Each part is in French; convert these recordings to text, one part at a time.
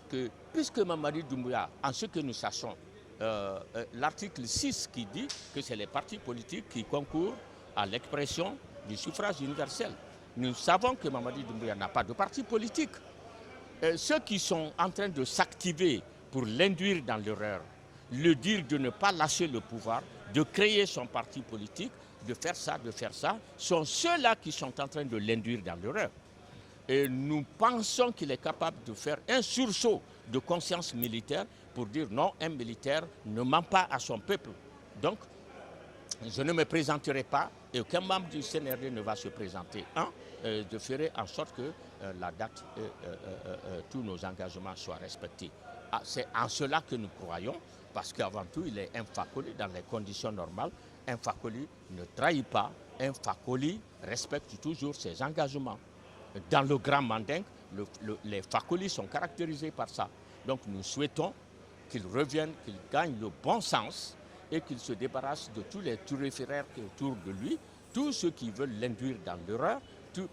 que, puisque Mamadi Doumbouya, en ce que nous sachons, l'article 6 qui dit que c'est les partis politiques qui concourent à l'expression du suffrage universel. Nous savons que Mamadi Doumbouya n'a pas de parti politique. Ceux qui sont en train de s'activer pour l'induire dans l'erreur, le dire de ne pas lâcher le pouvoir, de créer son parti politique, de faire ça, sont ceux-là qui sont en train de l'induire dans l'erreur. Et nous pensons qu'il est capable de faire un sursaut de conscience militaire pour dire non, un militaire ne ment pas à son peuple. Donc, je ne me présenterai pas et aucun membre du CNRD ne va se présenter. Je ferai en sorte que la date, tous nos engagements soient respectés. C'est en cela que nous croyons, parce qu'avant tout, il est un Fakoli dans les conditions normales. Un Fakoli ne trahit pas, un Fakoli respecte toujours ses engagements. Dans le Grand Mandingue, les Fakolis sont caractérisés par ça. Donc nous souhaitons qu'il revienne, qu'il gagne le bon sens et qu'il se débarrasse de tous les turiféraires qui sont autour de lui, tous ceux qui veulent l'induire dans l'erreur,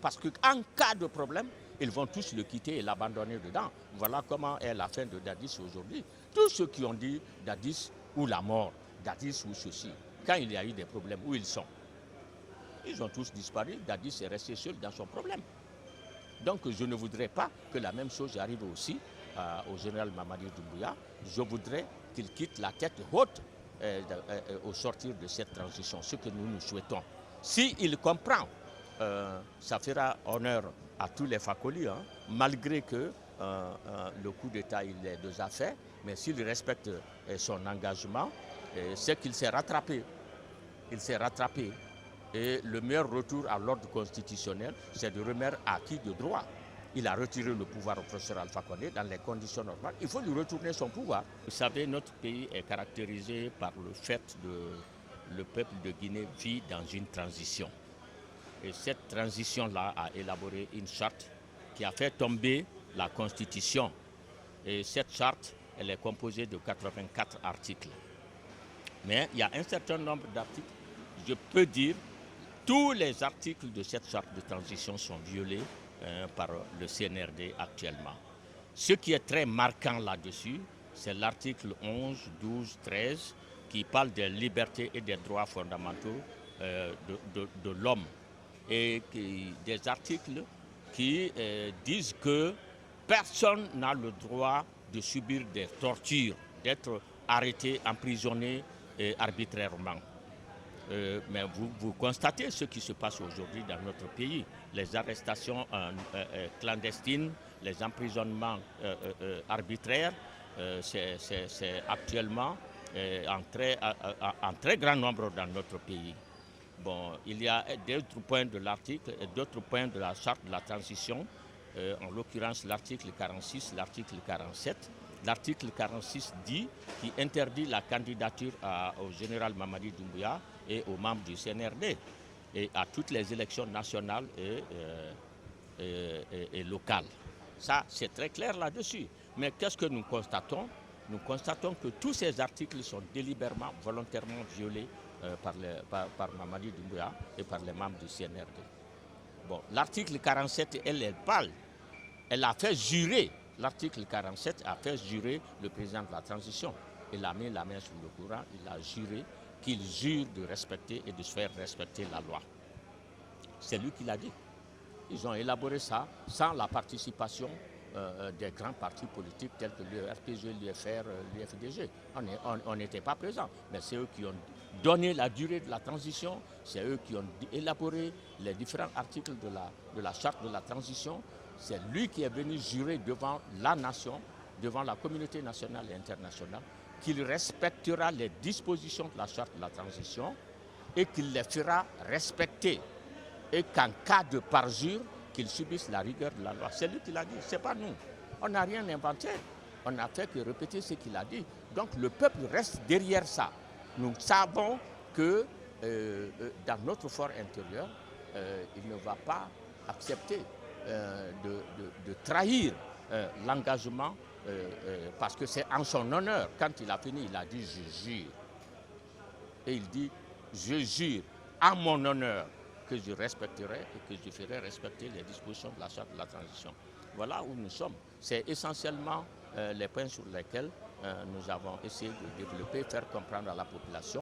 parce qu'en cas de problème, ils vont tous le quitter et l'abandonner dedans. Voilà comment est la fin de Dadis aujourd'hui. Tous ceux qui ont dit Dadis ou la mort, Dadis ou ceci, quand il y a eu des problèmes, où ils sont? Ils ont tous disparu, Dadis est resté seul dans son problème. Donc je ne voudrais pas que la même chose arrive aussi au général Mamadi Doumbouya. Je voudrais qu'il quitte la tête haute au sortir de cette transition, ce que nous souhaitons. S'il comprend, ça fera honneur à tous les Fakolis, malgré que le coup d'État il est déjà fait, mais s'il respecte son engagement, c'est qu'il s'est rattrapé. Il s'est rattrapé. Et le meilleur retour à l'ordre constitutionnel, c'est de remettre acquis de droit. Il a retiré le pouvoir au professeur Alpha Condé dans les conditions normales. Il faut lui retourner son pouvoir. Vous savez, notre pays est caractérisé par le fait que le peuple de Guinée vit dans une transition. Et cette transition-là a élaboré une charte qui a fait tomber la Constitution. Et cette charte, elle est composée de 84 articles. Mais il y a un certain nombre d'articles, je peux dire, tous les articles de cette charte de transition sont violés par le CNRD actuellement. Ce qui est très marquant là-dessus, c'est l'article 11, 12, 13 qui parle des libertés et des droits fondamentaux de l'homme. Et des articles qui disent que personne n'a le droit de subir des tortures, d'être arrêté, emprisonné arbitrairement. Mais vous constatez ce qui se passe aujourd'hui dans notre pays. Les arrestations clandestines, les emprisonnements arbitraires, c'est actuellement en très grand nombre dans notre pays. Bon, il y a d'autres points de l'article et d'autres points de la charte de la transition, en l'occurrence l'article 46, l'article 47. L'article 46 dit qui interdit la candidature au général Mamadi Doumbouya et aux membres du CNRD et à toutes les élections nationales et locales. Ça, c'est très clair là-dessus. Mais qu'est-ce que nous constatons? Nous constatons que tous ces articles sont délibérément, volontairement violés par Mamadi Doumbouya et par les membres du CNRD. Bon, l'article 47, elle parle. Elle a fait jurer. L'article 47 a fait jurer le président de la transition. Il a mis la main sur le Coran, il a juré qu'il jure de respecter et de se faire respecter la loi. C'est lui qui l'a dit. Ils ont élaboré ça sans la participation des grands partis politiques tels que le RPG, l'UFR, l'UFDG. On n'était pas présents, mais c'est eux qui ont donné la durée de la transition, c'est eux qui ont élaboré les différents articles de la charte de la transition. C'est lui qui est venu jurer devant la nation, devant la communauté nationale et internationale, qu'il respectera les dispositions de la charte de la transition et qu'il les fera respecter. Et qu'en cas de parjure, qu'il subisse la rigueur de la loi. C'est lui qui l'a dit, ce n'est pas nous. On n'a rien inventé. On n'a fait que répéter ce qu'il a dit. Donc le peuple reste derrière ça. Nous savons que dans notre fort intérieur, il ne va pas accepter de trahir l'engagement parce que c'est en son honneur. Quand il a fini, il a dit « je jure ». Et il dit « je jure à mon honneur que je respecterai et que je ferai respecter les dispositions de la charte de la transition ». Voilà où nous sommes. C'est essentiellement les points sur lesquels nous avons essayé de développer, faire comprendre à la population.